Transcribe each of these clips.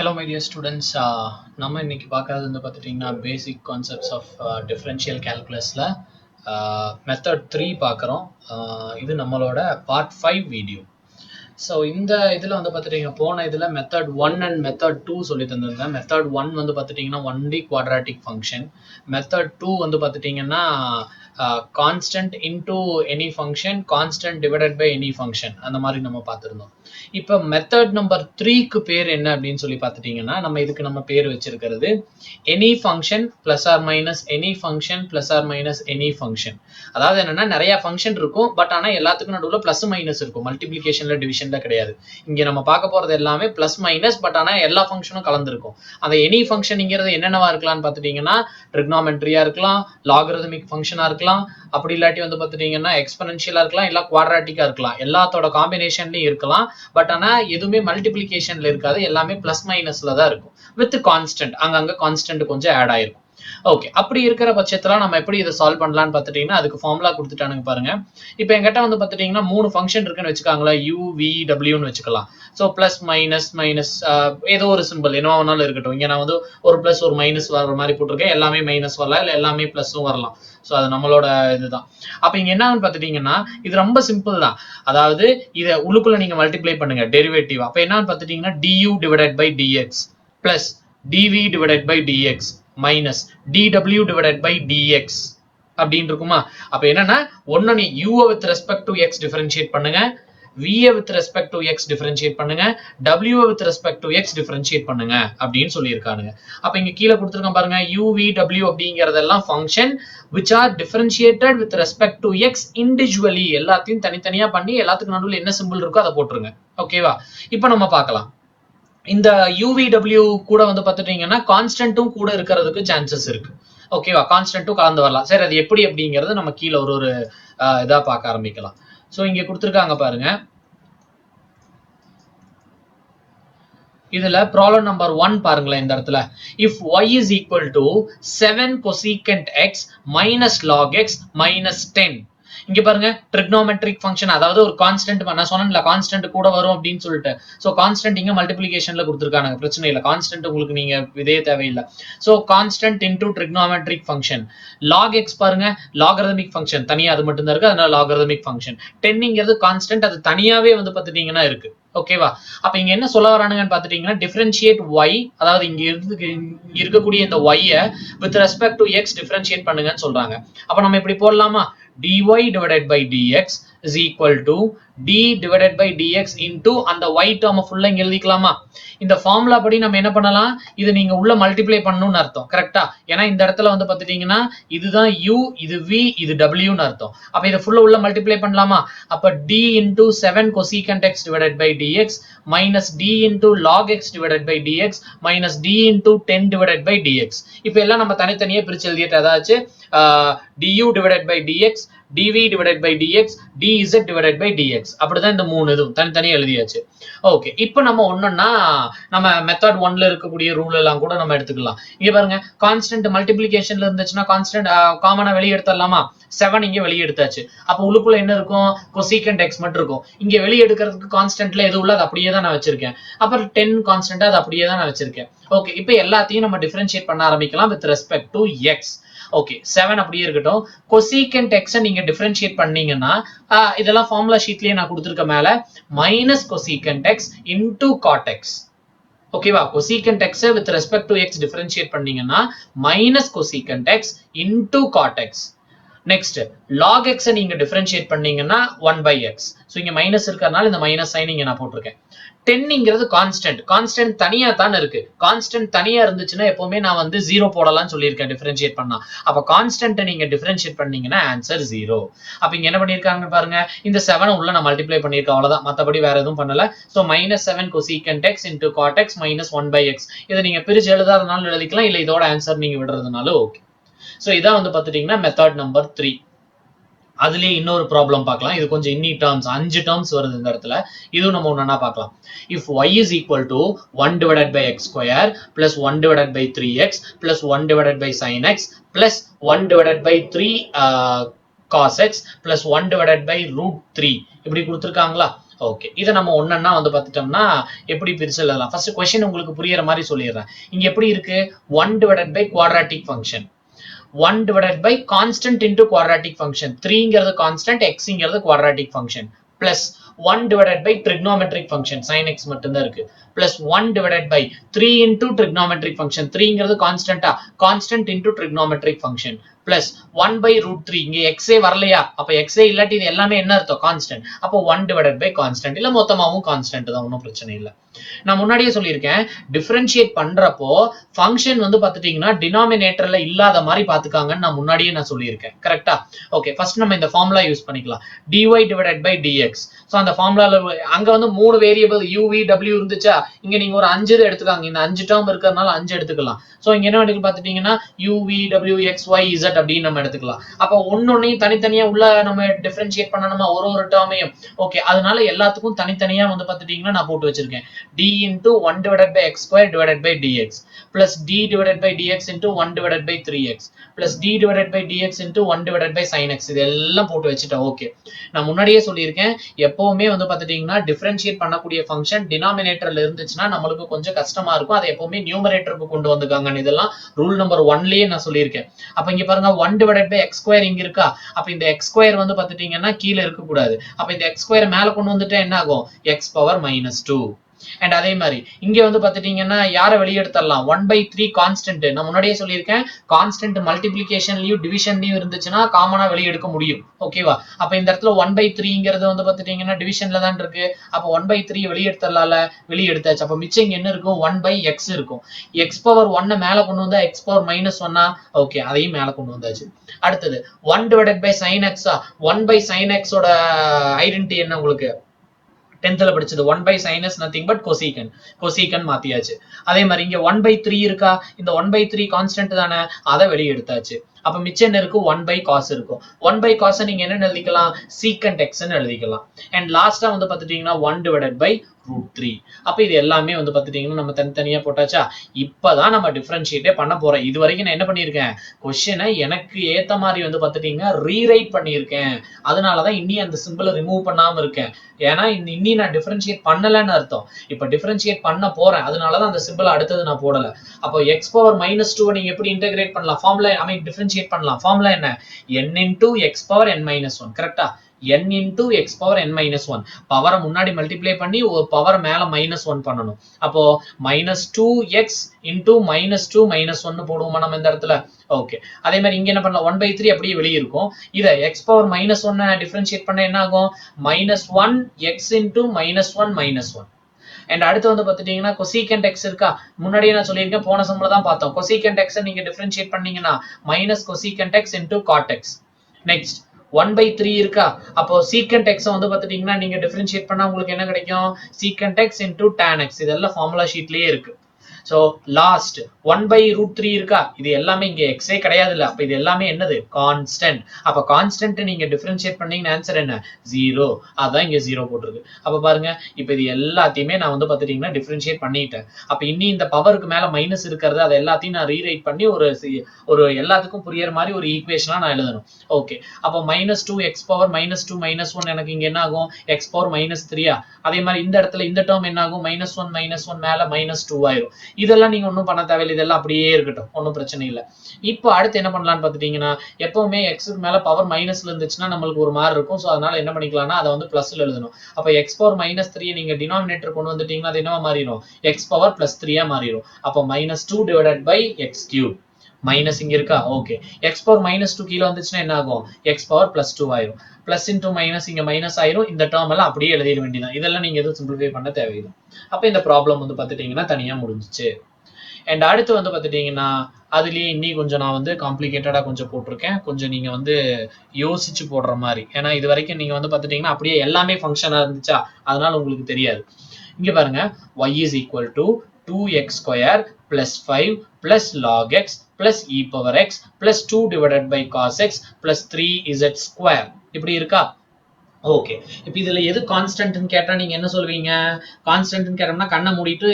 Hello my dear students, நம்ம இன்னைக்கு பார்க்கறது வந்து பார்த்துட்டிங்கன்னா பேசிக் கான்செப்ட்ஸ் ஆஃப் டிஃபரன்ஷியல் கேல்குலஸில் மெத்தட் 3 பார்க்குறோம். இது நம்மளோட பார்ட் 5 வீடியோ. ஸோ இந்த இதில் வந்து பார்த்துட்டிங்கன்னா போன இதில் மெத்தட் 1 அண்ட் மெத்தட் 2 சொல்லி தந்திருந்தேன். மெத்தட் 1 வந்து பார்த்துட்டிங்கன்னா ஒன்லி குவாட்ராட்டிக் ஃபங்க்ஷன். மெத்தட் 2 வந்து பார்த்துட்டிங்கன்னா constant into any function, constant divided by any function, அந்த மாதிரி நம்ம பார்த்துருந்தோம். இப்போ மெத்தட் நம்பர் 3க்கு பேர் என்ன அப்படின்னு சொல்லி பார்த்துட்டிங்கன்னா நம்ம பேர் வச்சிருக்கிறது any function plus or minus any function plus or minus any function. அதாவது என்னன்னா நிறைய ஃபங்க்ஷன் இருக்கும், பட் ஆனால் எல்லாத்துக்கும் நடுவில் பிளஸ் மைனஸ் இருக்கும். மல்டிபிளிகேஷன்ல டிவிஷன்ல கிடையாது. இங்கே நம்ம பார்க்க போறது எல்லாமே பிளஸ் மைனஸ், பட் ஆனால் எல்லா ஃபங்க்ஷனும் கலந்துருக்கும். அந்த எனி ஃபங்க்ஷன்ங்கிறது என்னென்னவா இருக்கலாம்னு பார்த்துட்டிங்கன்னா ட்ரிக்னாமெட்ரியா இருக்கலாம், லாகரிதமிக் ஃபங்க்ஷனா இருக்கலாம், அப்படி இல்லாட்டி வந்து பார்த்துட்டிங்கன்னா எக்ஸ்பொனென்ஷியலா இருக்கலாம், இல்லை குவாட்ராட்டிக்கா இருக்கலாம். எல்லாத்தோட காம்பினேஷன்லையும் இருக்கலாம். பட் ஆனால் எதுவுமே மல்டிபிளிகேஷன்ல இருக்காது, எல்லாமே பிளஸ் மைனஸ்ல தான் இருக்கும். வித் கான்ஸ்டன்ட், அங்கங்க கான்ஸ்டன்ட் கொஞ்சம் ஆட் ஆயிருக்கும். ஓகே, அப்படி இருக்கிற பட்சத்துல நம்ம எப்படி இதை சால்வ் பண்ணலாம்னு பார்த்துட்டீங்கன்னா அதுக்கு ஃபார்முலா கொடுத்துட்டானுங்க பாருங்க. இப்போ எங்கிட்ட வந்து பார்த்துட்டீங்கன்னா 3 ஃபங்க்ஷன் இருக்குன்னு வச்சுக்காங்களா, u v w வச்சுக்கலாம். ஸோ பிளஸ் மைனஸ் மைனஸ் ஏதோ ஒரு சிம்பிள் என்ன வேணாலும் இருக்கட்டும். இங்க நான் வந்து ஒரு பிளஸ் ஒரு மைனஸ் வர மாதிரி போட்டிருக்கேன். எல்லாமே மைனஸ் வரலாம், இல்லை எல்லாமே பிளஸும் வரலாம். ஸோ அது நம்மளோட இதுதான். அப்ப இங்க என்னன்னு பார்த்துட்டீங்கன்னா இது ரொம்ப சிம்பிள் தான். அதாவது இதை உள்ளுக்குள்ள நீங்க மல்டிப்ளை பண்ணுங்க டெரிவேட்டிவ். அப்ப என்னன்னு பார்த்துட்டீங்கன்னா du divided by dx plus dv divided by dx minus dw divided by dx அப்படின்னு இருக்குமா. அப்ப என்னன்னா ஒன்னு நீ u with respect to x differentiate பண்ணுங்க, v with respect to x differentiate பண்ணுங்க, w with respect to x differentiate பண்ணுங்க அப்படின்னு சொல்லியிருக்கானுங்க. அப்ப இங்க கீழே கொடுத்துருக்கேன் பாருங்க, u v w அப்படிங்கறதெல்லாம் function which are differentiated with respect to x individually. எல்லாத்தையும் தனித்தனியா பண்ணி எல்லாத்துக்கு நடுவில் என்ன சிம்பிள் இருக்கோ அதை போட்டுருங்க. ஓகேவா. இப்போ நம்ம பார்க்கலாம். இந்த UVW கூட வந்து பார்த்துட்டீங்கன்னா கான்ஸ்டன்ட்டும் கூட இருக்கிறதுக்கு சான்சஸ் இருக்கு. ஓகேவா, கான்ஸ்டன்ட்டும் கலந்து வரலாம். சரி, அது எப்படி அப்படிங்கிறது நம்ம கீழே ஒரு இதா பார்க்க ஆரம்பிக்கலாம். ஸோ இங்க கொடுத்துருக்காங்க பாருங்க. இதுல ப்ராப்ளம் நம்பர் 1 பாருங்களேன். இந்த இடத்துல if y is equal to 7 cosecant x minus log x minus 10. இங்க பாருங்க ட்ரிக்னோமெட்ரிக் ஃபங்க்ஷன், அதாவது ஒரு கான்ஸ்டன்ட். நான் சொன்னேன்ல கான்ஸ்டன்ட் கூட வரும் அப்படின்னு சொல்லிட்டு. ஸோ கான்ஸ்டன்ட் இங்க மல்டிபிளிகேஷன்ல கொடுத்துருக்காங்க, பிரச்சனை இல்லை. கான்ஸ்டன்ட் உங்களுக்கு நீங்க இதே தேவையில்லை. So constant into trigonometric function. Log x பாருங்க லாகரிதமிக் ஃபங்க்ஷன், தனியா அது மட்டும் தான் இருக்கு, அதனால லாகரிதமிக் ஃபங்க்ஷன். 10ங்கிறது கான்ஸ்டன்ட், அது தனியாவே வந்து பார்த்துட்டீங்கன்னா இருக்கு. ஓகேவா. அப்ப இங்க என்ன சொல்ல வரானுங்கன்னு பாத்துட்டீங்கன்னா டிஃபரன்ஷியேட் y, அதாவது இங்க இருக்கக்கூடிய இந்த y with respect to x differentiate பண்ணுங்கன்னு சொல்றாங்க. அப்ப நம்ம இப்படி போடலாமா, dy divided by dx is equal to d divided by dx into அந்த y term ஃபுல்லா இங்க எழுதிக்கலாமா. இந்த ஃபார்முலா படி நம்ம என்ன பண்ணலாம், இது நீங்க உள்ள மல்டிப்ளை பண்ணணும்னு அர்த்தம். கரெக்டா. ஏன்னா இந்த இடத்துல வந்து பாத்துட்டீங்கன்னா இதுதான் u, இது v, இது w ன்னு அர்த்தம். அப்ப இத ஃபுல்லா உள்ள மல்டிப்ளை பண்ணலாமா. அப்ப d into 7 cosecant x divided by dx minus d into log x divided by dx minus d into 10 divided by dx. இப்ப எல்லாம் நம்ம தனித்தனியா பிரிச்சு எழுதிட்டு அதாச்சு du divided by dx, dv divided by dx, dz divided by dx. அப்படிதான் இந்த மூணு இதுவும் தனித்தனியா எழுதியாச்சு. ஓகே, இப்போ நம்ம ஒண்ணுன்னா நம்ம மெத்தட் 1ல இருக்கக்கூடிய ரூல் எல்லாம் கூட நம்ம எடுத்துக்கலாம். இங்க பாருங்க கான்ஸ்டன்ட் மல்டிபிளிகேஷன்ல இருந்துச்சுன்னா கான்ஸ்டன்ட் காமனா வெளியே எடுத்துடலாமா. 7 இங்க வெளியே எடுத்தாச்சு. அப்ப உள்ளுக்குள்ள என்ன இருக்கும், கொசீகண்ட் x மட்டும் இருக்கும். இங்க வெளியே எடுக்கிறதுக்கு கான்ஸ்டன்ட்ல எது உள்ள அது அப்படியே தான் நான் வச்சிருக்கேன். அப்புறம் 10 கான்ஸ்டன்ட் அது அப்படியே தான் நான் வச்சிருக்கேன். ஓகே, இப்போ எல்லாத்தையும் நம்ம டிஃபரன்ஷியேட் பண்ண ஆரம்பிக்கலாம் with respect to x. Okay, 7 அப்படியே இருக்கட்டும். கொசீகண்ட் x நீங்க டிஃபரன்ஷியேட் பண்ணீங்கன்னா இதெல்லாம் ஃபார்முலா ஷீட்லயே நான் கொடுத்திருக்க மேல minus cosecant x into cot x. ஓகேவா. Cosecant x with respect to x differentiate பண்ணீங்கன்னா minus cosecant x into cot x. Next log x நீங்க டிஃபரன்ஷியேட் பண்ணீங்கன்னா 1 by x. சோ இங்க மைனஸ் இருக்கறனால இந்த மைனஸ் சைன் இங்க நான் போட்டுருக்கேன். 10ங்கிறது கான்ஸ்டன்ட், கான்ஸ்டன்ட் தனியா தான் இருக்கு. கான்ஸ்டன்ட் தனியா இருந்துச்சுன்னா எப்பவுமே நான் வந்து 0 போடலாம்னு சொல்லியிருக்கேன் டிஃபரன்ஷியேட் பண்ணா. அப்ப கான்ஸ்டன்ட் நீங்க டிஃபரன்ஷியேட் பண்ணீங்கன்னா ஆன்சர் 0. அப்ப இங்க என்ன பண்ணிருக்காங்க பாருங்க, இந்த 7 உள்ள நான் மல்டிப்ளை பண்ணிருக்கேன், அவ்வளவுதான். மத்தபடி வேற எதுவும் பண்ணல. So -7 cosecant x into cot x minus 1 by x. இதை நீங்க பிரிச்சு எழுதாதனால எழுதிக்கலாம், இல்ல இதோட ஆன்சர் நீங்க விடுறதுனால ஓகே. சோ இதான் வந்து பாத்துட்டீங்கன்னா மெத்தட் நம்பர் 3. அதுலயே இன்னொரு ப்ராப்ளம் பார்க்கலாம். இது கொஞ்சம் இன்னி டேர்ம்ஸ் 5 டேர்ம்ஸ் வருது இந்த இடத்துல. இதுவும் நம்ம ஒண்ணா பார்க்கலாம். if y is equal to 1 divided by x square plus 1 divided by 3x plus 1 divided by sin x plus 1 divided by 3 cos x plus 1 divided by root 3 இப்படி கொடுத்திருக்காங்களா. ஓகே, இதை நம்ம ஒன்னொன்னா வந்து பார்த்துட்டோம்னா எப்படி பிரிச்சு எழுதலாம். ஃபர்ஸ்ட் கொஸ்டின் உங்களுக்கு புரியுற மாதிரி சொல்லிடுறேன். இங்க எப்படி இருக்கு, 1 divided by quadratic function, 1 divided by constant into quadratic function, 3ங்கிறது constant, xங்கிறது quadratic function, plus 1 divided by trigonometric function, sin x மட்டும்தான் இருக்கு, plus 1 divided by 3 into trigonometric function, 3ங்கிறது constant, constant into trigonometric function, plus 1 by root 3, இங்க x வரலையா, அப்ப x இல்லாட்டி இது எல்லாமே என்ன அர்த்தம், constant, அப்போ 1 divided by constant, இல்ல மொத்தமாவும் constant தான், ஒன்றும் பிரச்சனை இல்லை. நான் முன்னாடியே சொல்லியிருக்கேன், டிஃபரன்ஷியேட் பண்றப்போ ஃபங்க்ஷன் வந்து பார்த்துட்டீங்கன்னா டினாமினேட்டர்ல இல்லாத மாதிரி பாத்துக்காங்கன்னு நான் முன்னாடியே நான் சொல்லியிருக்கேன். கரெக்டா? ஓகே, ஃபர்ஸ்ட் நம்ம இந்த ஃபார்முலா யூஸ் பண்ணிக்கலாம். dy divided by dx. So அந்த ஃபார்முலால அங்க வந்து 3 வேரியபிள் u v w இருந்துச்சா, இங்க நீங்க ஒரு 5 எடுத்துக்காங்க. இந்த 5 டேர்ம் இருக்கிறதுனால 5 எடுத்துக்கலாம். ஸோ இங்க என்ன எடுத்து பார்த்துட்டீங்கன்னா u v w x y z அப்படின்னு நம்ம எடுத்துக்கலாம். அப்போ ஒன்னொன்னையும் தனித்தனியா உள்ள நம்ம டிஃபரன்ஷியேட் பண்ணணுமா, ஒரு டேர்மையும். ஓகே, அதனால எல்லாத்துக்கும் தனித்தனியா வந்து பார்த்துட்டீங்கன்னா நான் போட்டு வச்சிருக்கேன். d into 1 divided by x square divided by dx plus d divided by dx into 1 divided by 3x plus d divided by dx into 1 divided by sin x, இதெல்லாம் போட்டு வச்சுட்டேன். ஓகே, நான் முன்னாடியே சொல்லியிருக்கேன், எப்பவுமே வந்து பார்த்துட்டீங்கன்னா டிஃபரன்ஷியேட் பண்ணக்கூடிய ஃபங்க்ஷன் டினாமினேட்டர்ல இருந்துச்சுன்னா நம்மளுக்கு கொஞ்சம் கஷ்டமா இருக்கும். அதை எப்பவுமே நியூமரேட்டருக்கு கொண்டு வந்துக்காங்க. இதெல்லாம் ரூல் நம்பர் 1லயே நான் சொல்லியிருக்கேன். அப்ப இங்க பாருங்க, 1 divided by x square இங்க இருக்கா, அப்ப இந்த x square வந்து பார்த்துட்டீங்கன்னா கீழே இருக்க கூடாது. அப்ப இந்த x square மேல கொண்டு வந்துட்டா என்ன ஆகும், x power minus 2. அண்ட் அதே மாதிரி இங்க வந்து பாத்துட்டீங்கன்னா யாரை வெளியே எடுத்துடலாம், 1/3 கான்ஸ்டன்ட். நான் முன்னாடியே சொல்லியிருக்கேன், கான்ஸ்டன்ட் மல்டிபிளிகேஷன்லயும் டிவிஷன்லயும் இருந்துச்சுன்னா காமனா வெளியே எடுக்க முடியும். ஓகேவா? அப்ப இந்த இடத்துல 1/3ங்கிறது வந்து பாத்துட்டீங்கன்னா டிவிஷன்ல தான் இருக்கு. அப்ப 1/3 வெளியே எடுத்துடலாம்ல, வெளியே எடுத்தாச்சு. அப்ப மிச்சம் இங்க என்ன இருக்கும், 1/x இருக்கும். x பவர் 1 மேல கொண்டு வந்தா x பவர் -1. ஓகே, அதையும் மேல கொண்டு வந்தாச்சு. அடுத்தது 1 divided by sin x. 1 by sin x ஓட ஐடென்டிட்டி என்ன உங்களுக்கு 10th படிச்சது, 1 by sin is nothing but cosecant. cosecant மாத்தியாச்சு. அதே மாதிரி இங்க 1/3 இருக்கா, இந்த 1/3 கான்ஸ்டன்ட் தானே, அதை வெளியே எடுத்தாச்சு. அப்ப மிச்சம் என்ன இருக்கு, 1 by cos இருக்கும். 1 by cos நீங்க என்ன எழுதிக்கலாம், secant x ன்னு எழுதிக்கலாம். அண்ட் லாஸ்டா வந்து பாத்துட்டீங்கன்னா 1 divided by root 3. அப்ப இது எல்லாமே வந்து பாத்துட்டீங்கன்னா நம்ம தனித்தனியா போட்டாச்சா. இப்பதான் நம்ம டிஃபரன்ஷியேட்டே பண்ண போறோம். இது வரைக்கும் நான் என்ன பண்ணிருக்கேன், கொஸ்டினை எனக்கு ஏத்த மாதிரி வந்து பாத்துட்டீங்கன்னா ரீரைட் பண்ணியிருக்கேன். அதனாலதான் இன்னி அந்த சிம்பிளை ரிமூவ் பண்ணாம இருக்கேன். ஏன்னா இன்னி நான் டிஃபரன்ஷியேட் பண்ணலன்னு அர்த்தம். இப்ப டிஃபரன்ஷியேட் பண்ண போறேன், அதனாலதான் அந்த சிம்பிள் அடுத்தது நான் போடல. அப்போ x பவர் -2 நீங்க எப்படி இன்டகிரேட் பண்ணலாம், ஃபார்முலா ஐ மீன் டிஃபரன்ஷியேட் பண்ணலாம். ஃபார்முலா என்ன, n into x power n minus 1. கரெக்டா? n into x power n minus 1. பவரை முன்னாடி மல்டிப்ளை பண்ணி ஒரு பவர் மேல -1 பண்ணணும். அப்போ -2x into -2 -1 போடுவோமா நம்ம இந்த இடத்துல. ஓகே, அதே மாதிரி இங்க என்ன பண்ணலாம், 1/3 அப்படியே வெளியே இருக்கும். இதை x பவர் -1 டிஃபரன்ஷியேட் பண்ண என்ன ஆகும், -1x into -1 -1. அண்ட் அடுத்து வந்து பாத்துட்டீங்கன்னா cosecant x இருக்கா, முன்னாடியே நான் சொல்லியிருக்கேன், போன சம்ல தான் பார்த்தோம். cosecant x நீங்க டிஃபரன்ஷியேட் பண்ணீங்கன்னா -cosecant x into cot x. Next 1/3 இருக்கா, அப்போ secant x வந்து பாத்துட்டீங்கன்னா நீங்க டிஃபரன்ஷியேட் பண்ணா உங்களுக்கு என்ன கிடைக்கும், secant x into tan x. இதெல்லாம் ஃபார்முலா ஷீட்லயே இருக்கு. சோ லாஸ்ட் 1/√3 இருக்கா, இது எல்லாமே இங்க எக்ஸே கிடையாது இல்ல. அப்ப இது எல்லாமே என்னது, கான்ஸ்டன்ட். அப்ப கான்ஸ்டன்ட் நீங்க டிஃபரன்ஷியேட் பண்ணீங்கன்னா ஆன்சர் என்ன, 0. அதான் இங்க 0 போட்டிருக்கு. அப்ப பாருங்க, இப்ப இது எல்லாத்தையுமே நான் வந்து பாத்துட்டீங்கன்னா டிஃபரன்ஷியேட் பண்ணிட்டேன். அப்ப இன்னி இந்த பவருக்கு மேல மைனஸ் இருக்கிறது, அதை எல்லாத்தையும் நான் ரீரைட் பண்ணி ஒரு எல்லாத்துக்கும் புரியுற மாதிரி ஒரு ஈக்குவேஷனா நான் எழுதணும். ஓகே, அப்ப -2 x பவர் -2 -1 எனக்கு இங்க என்ன ஆகும், x பவர் -3. அதே மாதிரி இந்த இடத்துல இந்த டேர்ம் என்ன ஆகும், -1 -1 மேல -2 ஆயிரும். இதெல்லாம் நீங்க ஒன்றும் பண்ண தேவையில்லை, இதெல்லாம் அப்படியே இருக்கட்டும், ஒன்றும் பிரச்சனை இல்லை. இப்போ அடுத்து என்ன பண்ணலாம்னு பாத்துட்டீங்கன்னா, எப்பவுமே எக்ஸுக்கு மேல பவர் மைனஸ்ல இருந்துச்சுன்னா நம்மளுக்கு ஒரு மாதிரி இருக்கும். ஸோ அதனால என்ன பண்ணிக்கலாம்னா அதை வந்து பிளஸ்ல எழுதணும். அப்ப x பவர் -3 நீங்க டினாமினேட்டர் கொண்டு வந்துட்டீங்கன்னா அது என்னவா மாறிடும், x பவர் +3 மாறிடும். அப்போ -2 divided by x cube. Minus இங்க இருக்கா, ஓகே. x பவர் -2 கீழே வந்துச்சுன்னா என்ன ஆகும், x பவர் +2 ஆயிரும். பிளஸ் இன்டூ மைனஸ் இங்க மைனஸ் ஆயிரும். இந்த டேர்ம் எல்லாம் அப்படியே எழுதிட வேண்டியதான். இதெல்லாம் நீங்க எதுவும் சிம்பிளிஃபை பண்ண தேவையில்லை. அப்ப இந்த ப்ராப்ளம் வந்து பாத்துட்டீங்கன்னா தனியா முடிஞ்சிச்சு. அண்ட் அடுத்து வந்து பாத்துட்டீங்கன்னா அதுலயே இன்னி கொஞ்சம் நான் வந்து காம்ப்ளிகேட்டடா கொஞ்சம் போட்டிருக்கேன். கொஞ்சம் நீங்க வந்து யோசிச்சு போடுற மாதிரி. ஏன்னா இது வரைக்கும் நீங்க வந்து பாத்துட்டீங்கன்னா அப்படியே எல்லாமே ஃபங்க்ஷனா இருந்துச்சா, அதனால உங்களுக்கு தெரியாது. இங்க பாருங்க, y is equal to 2x square plus 5 plus log x plus e power x plus 2 divided by cos x plus 3z square. இப்படி இருக்கா? ஓகே, இப்போ இதுல எது கான்ஸ்டன்ட்னு கேட்டா நீங்க என்ன சொல்வீங்க, கான்ஸ்டன்ட்னு கேட்டோம்னா கண்ணை மூடிட்டு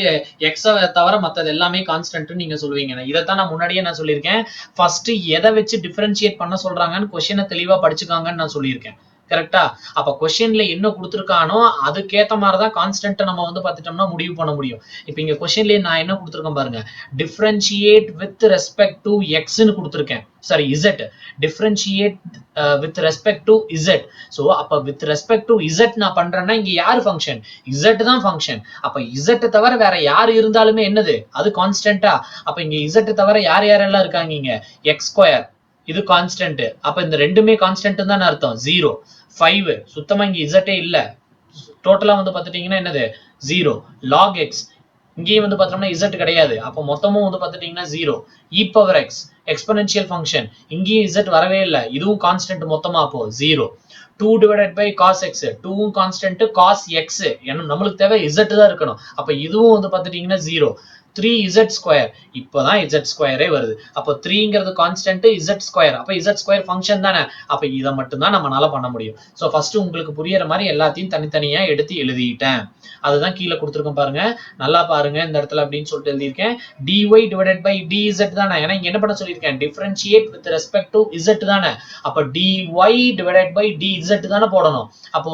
எக்ஸை தவிர மற்றது எல்லாமே கான்ஸ்டன்ட்னு நீங்க சொல்லுவீங்க. இதைத்தான் நான் முன்னாடியே நான் சொல்லியிருக்கேன், ஃபர்ஸ்ட் எதை வச்சு டிஃபரன்ஷியேட் பண்ண சொல்றாங்கன்னு கொஸ்டினை தெளிவா படிச்சுக்காங்கன்னு நான் சொல்லியிருக்கேன். கரெக்டா? அப்ப கொஸ்டின்ல என்ன கொடுத்திருக்கானோ அதுக்கேத்த மாதிரி தான் கான்ஸ்டன்ட் நம்ம வந்து பார்த்துட்டோம்னா முடிவு பண்ண முடியும். இப்போ இங்க கொஸ்டின்லயே நான் என்ன கொடுத்திருக்கேன் பாருங்க, differentiate with respect to x ன்னு கொடுத்திருக்கேன். Sorry z, differentiate with respect to z. So அப்ப வித் ரெஸ்பெக்ட் டு z நான் பண்றேன்னா இங்க யார் ஃபங்க்ஷன்? z தான் ஃபங்க்ஷன். அப்ப z தவிர வேற யார் இருந்தாலுமே என்னது அது கான்ஸ்டன்ட்டா? அப்ப இங்க z தவிர யார் யாரெல்லாம் இருக்காங்க? இங்க x2 இது கான்ஸ்டன்ட். அப்ப இந்த ரெண்டுமே கான்ஸ்டன்ட் தான் அர்த்தம். 0 5 சுத்தமா இங்க z இல்ல. டோட்டலா வந்து பாத்துட்டீங்கன்னா என்னது 0 log x, இங்கேயும் வந்து பார்த்தோம்னா z கிடையாது. அப்ப மொத்தமும் வந்து பாத்துட்டீங்கன்னா 0 e power x exponential function, இங்கேயும் z வரவே இல்ல. இதுவும் கான்ஸ்டன்ட் மொத்தமா அப்போ 0 2 divided by cos x, 2 constant cos x, ஏன்னா நம்மளுக்கு தேவை z தான் இருக்கணும். அப்ப இதுவும் வந்து பாத்துட்டீங்கன்னா 0 3z2, இப்போதான் z2 வருது. அப்போ 3ங்கிறது கான்ஸ்டன்ட், z2 அப்ப z2 ஃபங்க்ஷன் தானே. அப்ப இத மட்டும் தான் நம்மனால பண்ண முடியும். சோ ஃபர்ஸ்ட் உங்களுக்கு புரியற மாதிரி எல்லாத்தையும் தனித்தனியா எடுத்து எழுதிட்டேன். அதுதான் கீழ கொடுத்திருக்கேன் பாருங்க, நல்லா பாருங்க இந்த இடத்துல அப்படின்னு சொல்லிட்டு எழுதியிருக்கேன். dy divided by dz தானே, ஏன்னா இங்க என்ன பண்ண சொல்லியிருக்கேன், differentiate with respect to z தானே. அப்ப dy divided by dz தானே போடணும். அப்போ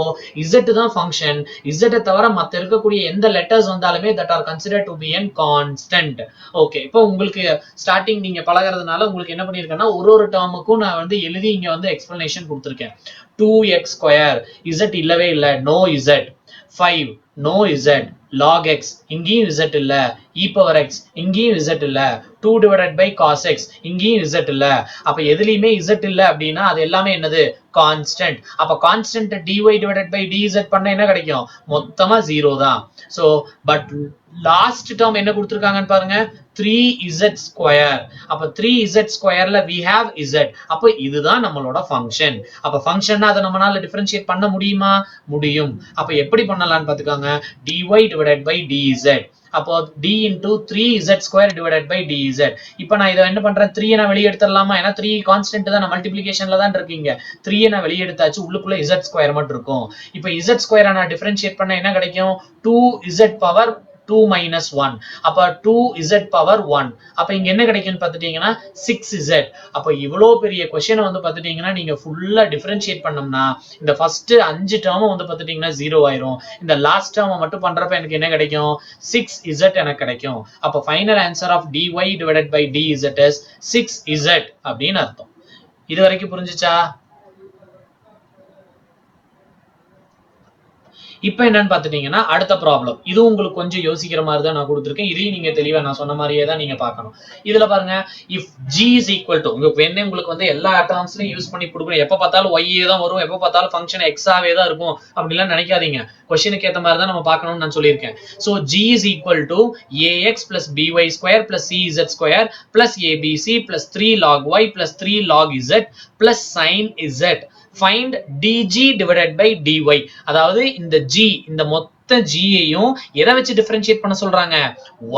z தான் ஃபங்க்ஷன், z தவிர மத்த இருக்கக்கூடிய எந்த லெட்டர்ஸ் வந்தாலுமே that are considered to be an constant. Okay, இப்போ உங்களுக்கு ஸ்டார்டிங் நீங்க பழகுறதுனால உங்களுக்கு என்ன பண்ணிருக்கேன்னா ஒரு டேர்முக்கும் நான் வந்து எழுதி இங்க வந்து எக்ஸ்பிளனேஷன் கொடுத்திருக்கேன். 2x2 z இல்லவே இல்ல, no z. 5 no z, log x இங்கேயும் z இல்ல, e power x இங்கேயும் z இல்ல, 2 divided by cos x இங்கேயும் z இல்ல. அப்ப எதுலயுமே z இல்ல அப்படின்னா அது எல்லாமே என்னது கான்ஸ்டன்ட். அப்ப constant dy divided by dz பண்ண என்ன கிடைக்கும், மொத்தமா 0 தான். சோ பட் லாஸ்ட் டேர்ம் என்ன கொடுத்திருக்காங்கன்னு பாருங்க, 3z2. அப்ப 3z2ல we have z. அப்ப இதுதான் நம்மளோட ஃபங்க்ஷன். அப்ப ஃபங்க்ஷன்னா அதை நம்மளால டிஃபரன்ஷியேட் பண்ண முடியுமா? முடியும். அப்ப எப்படி பண்ணலாம்னு பாத்துக்கோங்க, dy divided by dz. அப்போ d into 3z2 divided by dz. இப்போ நான் இதை என்ன பண்றேன், 3 நான் வெளியே எடுத்துடலாமா? ஏன்னா 3 கான்ஸ்டன்ட் தான், மல்டிப்ளிகேஷன்ல தான் இருக்கீங்க. 3 நான் வெளியே எடுத்தாச்சு, உள்ளுக்குள்ள z2 மட்டும் இருக்கும். இப்போ z2 நான் டிஃபரன்ஷியேட் பண்ண என்ன கிடைக்கும், 2z power 2 minus 1. அப்ப 2z power 1. அப்ப இங்க என்ன கிடைக்கும்னு பாத்துட்டீங்கன்னா 6z. அப்ப இவ்வளோ பெரிய கொஸ்டினை வந்து பாத்துட்டீங்கன்னா நீங்க ஃபுல்லா டிஃபரன்ஷியேட் பண்ணோம்னா இந்த ஃபர்ஸ்ட் 5 டேர்ம் வந்து பாத்துட்டீங்கன்னா 0 ஆயிரும். இந்த லாஸ்ட் டேர்ம் மட்டும் பண்றப்ப எனக்கு என்ன கிடைக்கும், 6z எனக்கு கிடைக்கும். அப்ப final answer of dy divided by dz is 6z அப்படின்னு அர்த்தம். இது வரைக்கும் புரிஞ்சுச்சா? இப்போ என்னன்னு பாத்துட்டீங்கன்னா அடுத்த ப்ராப்ளம், இது உங்களுக்கு கொஞ்சம் யோசிக்கிற மாதிரி தான் நான் கொடுத்துருக்கேன். இதையும் நீங்க தெளிவா நான் சொன்ன மாதிரியே தான் நீங்க பார்க்கணும். இதுல பாருங்க, if g is equal to, உங்களுக்கு வந்து எல்லா டேர்ம்ஸ்லயும் யூஸ் பண்ணி கொடுக்கணும். எப்ப பார்த்தாலும் y தான் வரும், எப்ப பார்த்தாலும் ஃபங்க்ஷன் x ஆவே தான் இருக்கும் அப்படிலாம் நினைக்காதீங்க. கொஸ்டினுக்கு ஏத்த மாதிரி தான் நம்ம பார்க்கணும்னு நான் சொல்லியிருக்கேன். So g is equal to ax plus by square plus cz square plus abc plus 3 log y plus 3 log z plus sin z. Find dg divided by dy. அதாவது இந்த g, இந்த மொத்த g ஐயும் எதை வச்சு டிஃபரன்ஷியேட் பண்ண சொல்றாங்க,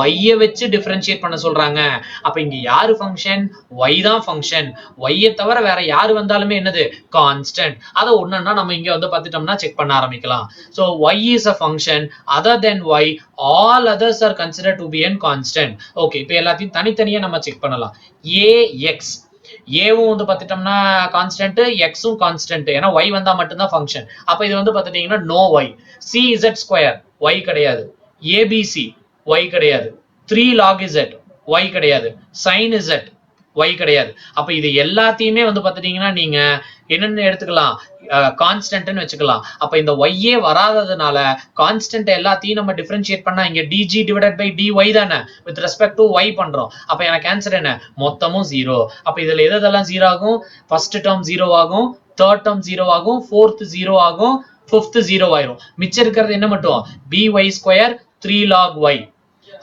y ஐ வச்சு டிஃபரன்ஷியேட் பண்ண சொல்றாங்க. அப்ப இங்க யாரு ஃபங்க்ஷன், y தான் ஃபங்க்ஷன். y ஐ தவிர வேற யாரு வந்தாலுமே என்னது கான்ஸ்டன்ட். அத ஒண்ணுன்னா நம்ம இங்க வந்து பார்த்துட்டோம்னா செக் பண்ண ஆரம்பிக்கலாம். So y is a function other than y, all others are considered to be a constant. Okay, இப்போ எல்லாத்தையும் தனித்தனியா நம்ம செக் பண்ணலாம். ax, ஏவும் வந்து பார்த்துட்டோம்னா கான்ஸ்டன்ட், எக்ஸும் கான்ஸ்டன்ட், ஏன்னா y வந்தா மட்டும்தான் ஃபங்க்ஷன். அப்ப இது வந்து பார்த்துட்டீங்கன்னா நோ y. cz2 y கிடையாது, abc y கிடையாது, 3 log z y கிடையாது, sin z y கிடையாது. அப்ப இது எல்லாத்தையுமே வந்து பார்த்துட்டீங்கன்னா நீங்க என்னன்னு எடுத்துக்கலாம், கான்ஸ்டன்ட்னு வச்சுக்கலாம். அப்ப இந்த y ஏ வராததுனால கான்ஸ்டன்ட் எல்லாத்தையும் நம்ம டிஃபரன்ஷியேட் பண்ணா இங்க dg divided by dy தானே, with respect to y பண்றோம். அப்ப எனக்கு ஆன்சர் என்ன, மொத்தமும் 0. அப்ப இதுல எதெல்லாம் 0 ஆகும், ஃபர்ஸ்ட் டேர்ம் 0 ஆகும், தேர்ட் டேர்ம் 0 ஆகும், ஃபோர்த் 0 ஆகும், ஃபிஃப்த் 0 ஆயிரும். மிச்சம் இருக்கிறது என்ன மட்டும், by2 3 log y.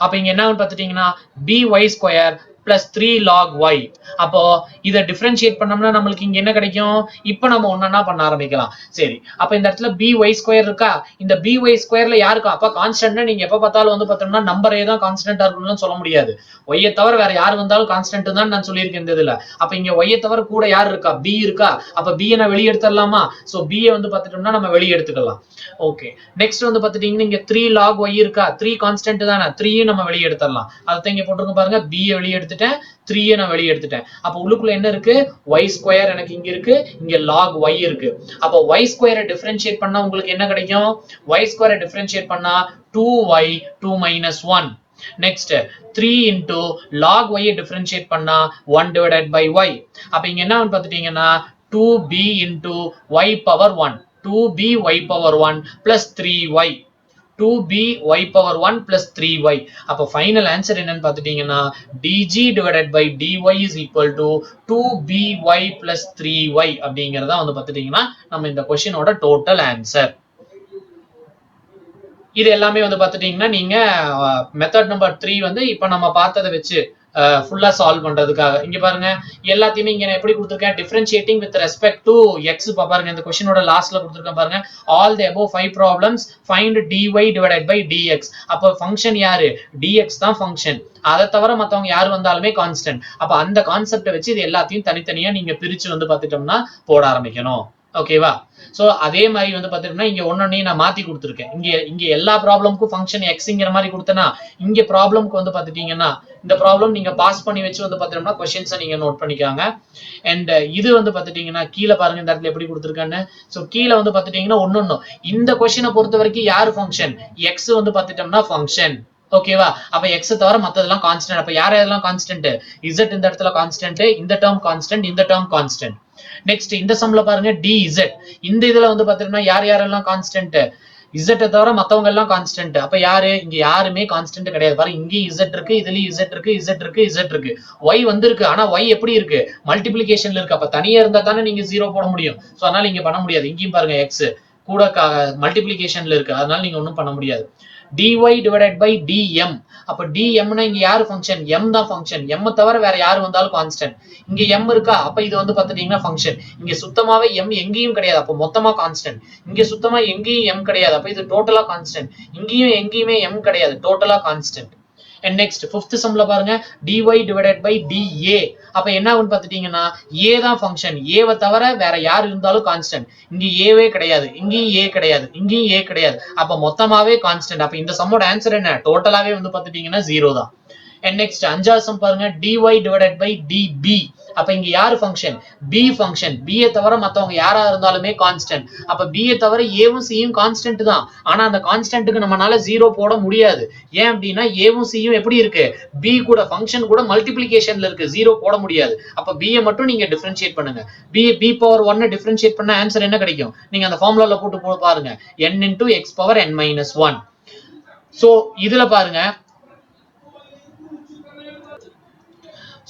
அப்ப இங்க என்ன பாத்துட்டீங்கன்னா by2 plus 3 log y. அப்போ இத டிஃபரன்ஷியேட் பண்ணோம்னா நமக்கு இங்க என்ன கிடைக்கும், இப்போ நம்ம ஒண்ணா பண்ண ஆரம்பிக்கலாம். சரி, அப்ப இந்த இடத்துல by2 இருக்கா, இந்த by2ல யாருக்கு அப்ப கான்ஸ்டன்ட்னா நீங்க எப்ப பார்த்தாலும் வந்து பார்த்தோம்னா நம்பரே தான் கான்ஸ்டன்ட்டா இருக்கும்னு சொல்ல முடியாது. y ஐ தவிர வேற யார் வந்தாலும் கான்ஸ்டன்ட் தான் நான் சொல்லியிருக்கேன் இந்த இதுல. அப்ப இங்க y ஐ தவிர கூட யார் இருக்கா, b இருக்கா. அப்ப b ஐ நான் வெளிய எடுத்துறலாமா? சோ b ஐ வந்து பார்த்துட்டோம்னா நம்ம வெளிய எடுத்துக்கலாம். ஓகே, நெக்ஸ்ட் வந்து பார்த்துட்டீங்கன்னா இங்க 3 log y இருக்கா, 3 கான்ஸ்டன்ட் தானே, 3 நம்ம வெளிய எடுத்துறலாம். அத இங்க போட்டுருங்க பாருங்க, b ஐ வெளிய எடுத்து எடுத்துட்டேன், 3 நான் வெளியே எடுத்துட்டேன். அப்ப உள்ளுக்குள்ள என்ன இருக்கு? y ஸ்கொயர் எனக்கு இங்க இருக்கு, இங்க log y இருக்கு. அப்ப y ஸ்கொயரை டிஃபரன்ஷியேட் பண்ணா உங்களுக்கு என்ன கிடைக்கும்? y ஸ்கொயரை டிஃபரன்ஷியேட் பண்ணா 2y 2 minus 1. Next 3 into log y differentiate பண்ணா 1 divided by y. அப்ப இங்க என்ன பார்த்துட்டீங்கன்னா 2b into y power 1, 2b y power 1 plus 3y, 2b y power 1 plus 3y. அப்ப final answer என்னன்னு பார்த்துட்டீங்கன்னா dg divided by dy is equal to 2by plus 3y அப்படிங்கறத பார்த்துட்டீங்கன்னா நம்ம இந்த கொஸ்டினோட டோட்டல் ஆன்சர். இது எல்லாமே பார்த்துட்டீங்கன்னா நீங்க மெத்தட் நம்பர் 3 இப்ப நம்ம பார்த்ததை வச்சு ஃபுல்லா சால்வ் பண்றதுக்காக இங்க பாருங்க எல்லாத்தையுமே இங்க நான் எப்படி கொடுத்திருக்கேன்? Differentiating with respect to x. பாருங்க இந்த क्वेश्चनோட லாஸ்ட்ல கொடுத்திருக்கேன் பாருங்க. all the above 5 problems find dy divided by dx. அப்ப ஃபங்க்ஷன் யாரு? dx தான் ஃபங்க்ஷன். அதை தவிர மத்தவங்க யாரு வந்தாலுமே கான்ஸ்டன்ட். அப்ப அந்த கான்செப்டை வச்சு இது எல்லாத்தையும் தனித்தனியா நீங்க பிரிச்சு பார்த்துட்டோம்னா போட ஆரம்பிக்கணும். ஓகேவா? சோ அதே மாதிரி பாத்தீங்கன்னா இங்க ஒன்னொன்னையும் நான் மாத்தி கொடுத்திருக்கேன். இங்க எல்லா ப்ராப்ளம்க்கும் ஃபங்க்ஷன் எக்ஸ்ங்கிற மாதிரி கொடுத்தனா இங்க ப்ராப்ளம்க்கு பாத்துட்டீங்கன்னா இந்த ப்ராப்ளம் நீங்க பாஸ் பண்ணி வச்சு பாத்தீங்கன்னா क्वेश्चंस நீங்க நோட் பண்ணிக்காங்க. அண்ட் இது பாத்துட்டீங்கன்னா கீழே பாருங்க இந்த இடத்துல எப்படி கொடுத்திருக்கான்னு. சோ கீழே பாத்துட்டீங்கன்னா ஒன்னொன்னு இந்த क्वेश्चனை பொறுத்த வரைக்கும் யாரு ஃபங்க்ஷன்? X பாத்துட்டோம்னா function. ஓகேவா? அப்ப x தவிர மத்ததெல்லாம் கான்ஸ்டன்ட். அப்ப யார் யாரெல்லாம் கான்ஸ்டன்ட்? z இந்த இடத்துல கான்ஸ்டன்ட், இந்த டேர்ம் கான்ஸ்டன்ட், இந்த டேர்ம் கான்ஸ்டன்ட். நெக்ஸ்ட் இந்த சம்ல பாருங்க dz. இந்த இதுல பாத்தீங்கன்னா யார் யாரெல்லாம் கான்ஸ்டன்ட்? z தவிர மத்தவங்க எல்லாம் கான்ஸ்டன்ட். அப்ப யாரு? இங்க யாருமே கான்ஸ்டன்ட் கிடையாது. பாருங்க இங்கேயும் z இருக்கு, இதுலயும் z இருக்கு, z இருக்கு, z இருக்கு. y இருக்கு. ஆனா y எப்படி இருக்கு? மல்டிப்ளிகேஷன்ல இருக்கு. அப்ப தனியா இருந்தா தானே நீங்க 0 போட முடியும். சோ அதனால இங்க பண்ண முடியாது. இங்கேயும் பாருங்க x கூட மல்டிப்ளிகேஷன்ல இருக்கு. அதனால நீங்க ஒண்ணும் பண்ண முடியாது. dy divided by dm. அப்ப dm னா இங்க யாரு ஃபங்க்ஷன்? m தான் ஃபங்க்ஷன். m தவிர வேற யாரு வந்தாலும் கான்ஸ்டன்ட். இங்க m இருக்கா? அப்ப இது பாத்துட்டீங்கன்னா ஃபங்க்ஷன். இங்க சுத்தமாவே m எங்கேயும் கிடையாது. அப்ப மொத்தமா கான்ஸ்டன்ட். இங்க சுத்தமா எங்கேயும் m கிடையாது. அப்ப இது டோட்டலா கான்ஸ்டன்ட். இங்கேயும் எங்கேயுமே m கிடையாது. டோட்டலா கான்ஸ்டன்ட். And next fifth sumல பாருங்க dy divided by dA. அப்ப என்ன ஆகும்னு பாத்துட்டீங்கன்னா a தான் ஃபங்க்ஷன். a வை தவிர வேற யார் இருந்தாலும் கான்ஸ்டன்ட். இங்க a வே கிடையாது, இங்கேயும் a கிடையாது, இங்கேயும் a கிடையாது. அப்ப மொத்தமாவே கான்ஸ்டன்ட். அப்ப இந்த சம்மோட ஆன்சர் என்ன? டோட்டலாவே பாத்துட்டீங்கன்னா 0 தான். And next அஞ்சாவது சம் பாருங்க dy divided by dB. அப்ப இங்க யாரு ஃபங்க்ஷன்? b function. b தவிர மத்தவங்க யாரா இருந்தாலுமே கான்ஸ்டன்ட். அப்ப b தவிர a வும் c யும் கான்ஸ்டன்ட் தான். ஆனா அந்த கான்ஸ்டன்ட்க்கு நம்மனால 0 போட முடியாது. ஏன் அப்படின்னா a வும் c யும் எப்படி இருக்கு? b கூட ஃபங்க்ஷன் கூட மல்டிப்ளிகேஷன்ல இருக்கு. 0 போட முடியாது. அப்ப b மட்டும் நீங்க டிஃபரன்ஷியேட் பண்ணுங்க. b பவர் 1 டிஃபரன்ஷியேட் பண்ண ஆன்சர் என்ன கிடைக்கும்? நீங்க அந்த ஃபார்முலால போட்டு பாருங்க. n into x power n minus 1. So இதுல பாருங்க.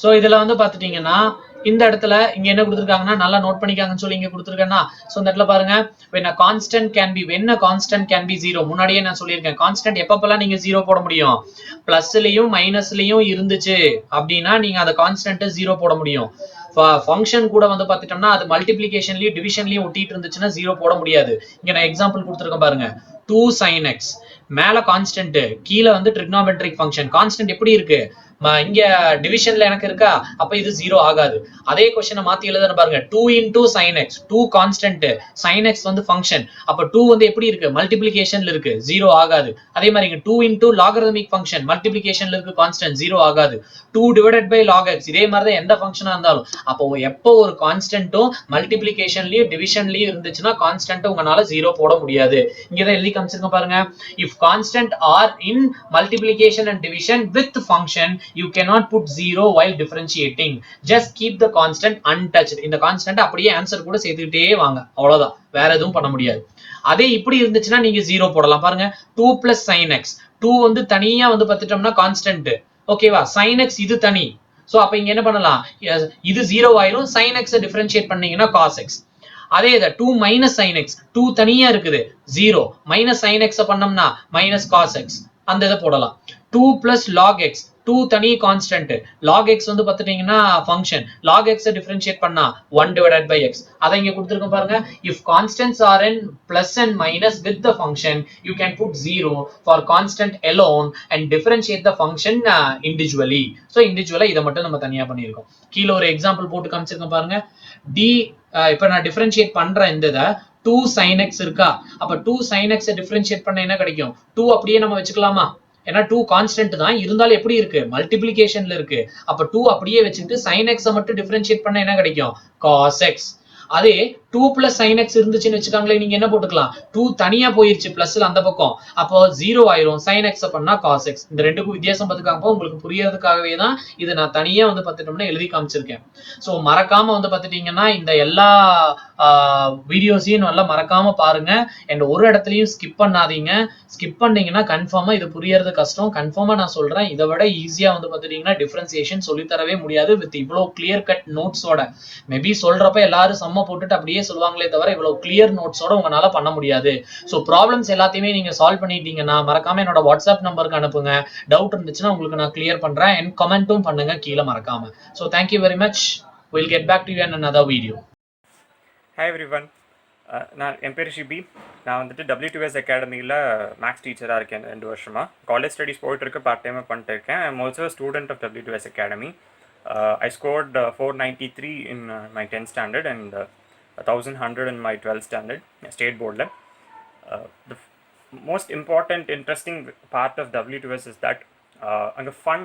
சோ இதுல பாத்துட்டீங்கன்னா இந்த இடத்துல இங்க என்ன கொடுத்திருக்காங்கன்னா நல்லா நோட் பண்ணிக்காங்கன்னு சொல்லி இங்க கொடுத்திருக்கேன்னா சோ இந்த இடத்துல பாருங்க when a constant can be 0. முன்னாடியே நான் சொல்லியிருக்கேன் கான்ஸ்டன்ட் எப்பப்பெல்லாம் நீங்க 0 போட முடியும்? பிளஸ்லயும் மைனஸ்லயும் இருந்துச்சு அப்படின்னா நீங்க அந்த கான்ஸ்டன்ட் 0 போட முடியும். ஃபங்க்ஷன் கூட பாத்துட்டோம்னா அது மல்டிப்ளிகேஷன்லயும் டிவிஷன்லயும் ஒட்டிட்டு இருந்துச்சுன்னா 0 போட முடியாது. இங்க நான் எக்ஸாம்பிள் கொடுத்திருக்கேன் பாருங்க 2 sin x. மேல கான்ஸ்டன்ட், கீழே trigonometric function. கான்ஸ்டன்ட் எப்படி இருக்கு? இங்க டிவிஷன்ல எனக்கு இருக்கா? அப்ப இது 0 ஆகாது. அதே क्वेश्चन மாத்தி எழுதுறேன் பாருங்க 2 into sin x. 2 constant, sin x function. அப்ப 2 எப்படி இருக்கு? மல்டிப்ளிகேஷன்ல இருக்கு. 0 ஆகாது. அதே மாதிரி இங்க 2 into logarithmic function. மல்டிப்ளிகேஷன்ல இருக்கு கான்ஸ்டன்ட். 0 ஆகாது. 2 divided by log x. இதே மாதிரி தான் எந்த ஃபங்க்ஷனா இருந்தாலும். அப்போ எப்போ ஒரு கான்ஸ்டன்ட்டும் மல்டிப்ளிகேஷன்லயும் டிவிஷன்லயும் இருந்துச்சுன்னா கான்ஸ்டன்ட் உங்களால 0 போட முடியாது. இங்க தான் எழுதி காமிச்சிருக்கேன் பாருங்க. if constant are in multiplication and division with function you cannot put 0 while differentiating. Just keep the constant untouched. இந்த கான்ஸ்டன்ட் அப்படியே ஆன்சர் கூட சேர்த்துக்கிட்டே வாங்க. அவ்வளவுதான். வேற எதுவும் பண்ண முடியாது. அதே இப்படி இருந்துச்சுன்னா நீங்க 0 போடலாம். பாருங்க 2 plus sin x. 2 தனியா பாத்துட்டோம்னா கான்ஸ்டன்ட். ஓகேவா? sin x இது தனி. சோ அப்ப இங்க என்ன பண்ணலாம்? இது 0 ஆயிரும். sin x டிஃபரன்ஷியேட் பண்ணீங்கன்னா cos x. அதே இத 2 minus sin x. 2 தனியா இருக்குது 0. minus sin x பண்ணோம்னா minus cos x. அந்த இத போடலாம். 2 plus log x. 2 தனி கான்ஸ்டன்ட். log x பாத்துட்டீங்கன்னா ஃபங்க்ஷன். log x டிஃபரன்ஷியேட் பண்ணா 1 divided by x. அத இங்க கொடுத்திருக்கோம் பாருங்க. if constants are in plus and minus with the function you can put 0 for constant alone and differentiate the function individually. so individually இத மட்டும் நம்ம தனியா பண்ணிருக்கோம். கீழ ஒரு எக்ஸாம்பிள் போட்டு காமிச்சிருக்கேன் பாருங்க. இப்ப நான் டிஃபரன்ஷியேட் பண்றேன் இந்த 2 sin x இருக்கா? அப்ப 2 sin x டிஃபரன்ஷியேட் பண்ண என்ன கிடைக்கும்? 2 அப்படியே நம்ம வச்சுக்கலாமா? ஏன்னா 2 கான்ஸ்டன்ட் தான், இருந்தாலும் எப்படி இருக்கு, மல்டிப்ளிகேஷன்ல இருக்கு. அப்ப 2 அப்படியே வச்சுட்டு sin x மட்டும் டிஃபரன்ஷியேட் பண்ண என்ன கிடைக்கும், cos x. அதே 2 பிளஸ் sin x இருந்துச்சுன்னு வச்சுக்காங்களே, நீங்க என்ன போட்டுக்கலாம், 2 தனியா போயிருச்சு பிளஸ்ல அந்த பக்கம், அப்போ 0 ஆயிரும். sin x பண்ணா cos x. இந்த ரெண்டுக்கும் வித்தியாசம் பார்த்துக்காம உங்களுக்கு புரியறதுக்காகவே தான் இது நான் தனியா வந்து பார்த்துட்டோம்னா எழுதி காமிச்சிருக்கேன். ஸோ மறக்காம வந்து பார்த்துட்டீங்கன்னா இந்த எல்லா வீடியோஸையும் நல்லா மறக்காம பாருங்க. அண்ட் ஒரு இடத்துலையும் ஸ்கிப் பண்ணாதீங்க. ஸ்கிப் பண்ணீங்கன்னா கன்ஃபார்மா இது புரியறது கஷ்டம். கன்ஃபார்மா நான் சொல்றேன், இதை விட ஈஸியா வந்து பார்த்துட்டீங்கன்னா டிஃபரன்சியேஷன் சொல்லி தரவே முடியாது வித் இவ்வளோ கிளியர் கட் நோட்ஸோட. மேபி சொல்றப்ப எல்லாரும் சம்ம போட்டுட்டு அப்படியே சொல்லுவாங்களே தவிர இவ்வளவு கிளியர் நோட்ஸோட உங்களால பண்ண முடியாது. ஸோ ப்ராப்ளம்ஸ் எல்லாத்தையுமே நீங்க சால்வ் பண்ணிட்டீங்கன்னா மறக்காம என்னோட வாட்ஸ்அப் நம்பருக்கு அனுப்புங்க. டவுட் இருந்துச்சுன்னா உங்களுக்கு நான் கிளியர் பண்றேன். அண்ட் கமெண்ட்டும் பண்ணுங்க கீழே மறக்காம. So thank you very much. We'll get back to you in another video. Hi everyone. நான் என் பேர் ஷிபி. நான் வந்துட்டு W2S அகாடமியில் மேக்ஸ் டீச்சராக இருக்கேன் 2 வருஷமாக. காலேஜ் ஸ்டடீஸ் போயிட்டுருக்கு, பார்ட் டைமாக பண்ணிட்டு இருக்கேன். I am also student of W2S academy. I scored 493 in my 10th standard and 1100 in my 12th standard state board. The most important interesting part of W2S is that and the fun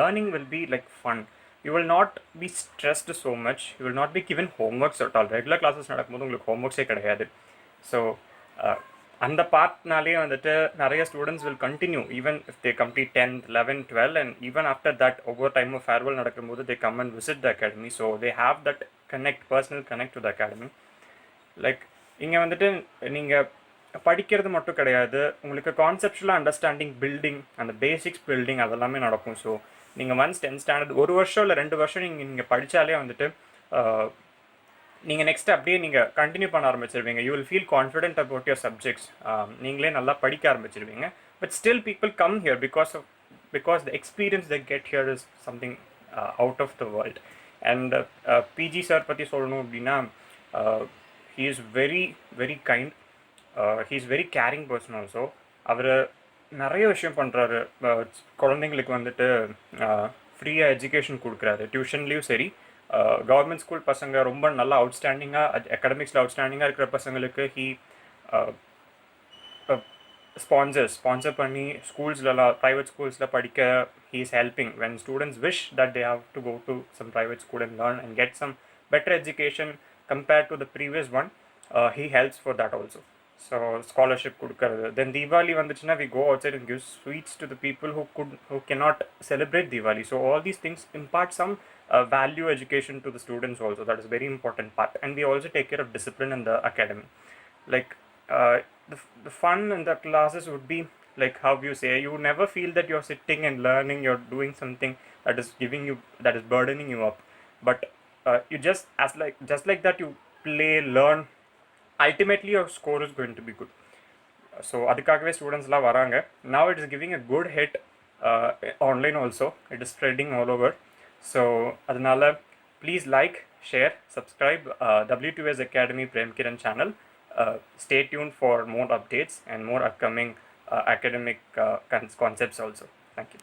learning will be like fun. You will not be stressed so much. You will not be given homeworks at all. Regular classes நடக்கும்போது உங்களுக்கு ஹோம்ஒர்க்ஸே கிடையாது. So அந்த பார்ட்னாலே வந்துட்டு நிறைய students will continue even if they complete 10th 11th 12 and even after that ஒவ்வொரு டைமும் farewell நடக்கும்போது they come and visit the academy. So they have that connect, personal connect to the academy. Like இங்கே வந்துட்டு நீங்கள் படிக்கிறது மட்டும் கிடையாது, உங்களுக்கு கான்செப்ஷுவலாக அண்டர்ஸ்டாண்டிங், பில்டிங், அந்த பேசிக்ஸ் பில்டிங் அதெல்லாமே நடக்கும். ஸோ நீங்கள் ஒன்ஸ் 10th ஸ்டாண்டர்ட் 1 வருஷம் இல்லை 2 வருஷம் நீங்கள் படித்தாலே வந்துட்டு நீங்கள் நெக்ஸ்ட் அப்படியே நீங்கள் கண்டினியூ பண்ண ஆரம்பிச்சிருவீங்க. You will feel confident about your subjects. நீங்களே நல்லா படிக்க ஆரம்பிச்சிருவீங்க. But still people come here because the experience they get here is something out of the world. And PG sir பற்றி சொல்லணும் அப்படின்னா he is very very kind. He is very caring person also. அவர் நிறைய விஷயம் பண்ணுறாரு. குழந்தைங்களுக்கு வந்துட்டு ஃப்ரீயாக எஜுகேஷன் கொடுக்குறாரு. டியூஷன்லேயும் சரி, கவர்மெண்ட் ஸ்கூல் பசங்க ரொம்ப நல்லா அவுட்ஸ்டாண்டிங்காக அகாடமிக்ஸில் அவுட்ஸ்டாண்டிங்காக இருக்கிற பசங்களுக்கு ஹீ ஸ்பான்சர் பண்ணி ஸ்கூல்ஸ்லாம் ப்ரைவேட் ஸ்கூல்ஸில் படிக்க he is helping. When students wish that they have to go to some private school and learn and get some better education compared to the previous one, he helps for that also. So scholarship கொடுக்கறது. Then Diwali வந்துச்சுன்னா we go outside and give sweets to the people who cannot celebrate Diwali. So all these things impart some value education to the students also. That is very important part. And we also take care of discipline in the academy. Like the fun in the classes would be like how you say, you never feel that you're sitting and learning, you're doing something that is burdening you up. But you just like that you play, learn, ultimately your score is going to be good. So adukagave students la varanga. Now it is giving a good hit online also. It is spreading all over. So adanala please like, share, subscribe W2S Academy Prem Kiran channel. Stay tuned for more updates and more upcoming academic concepts also. Thank you.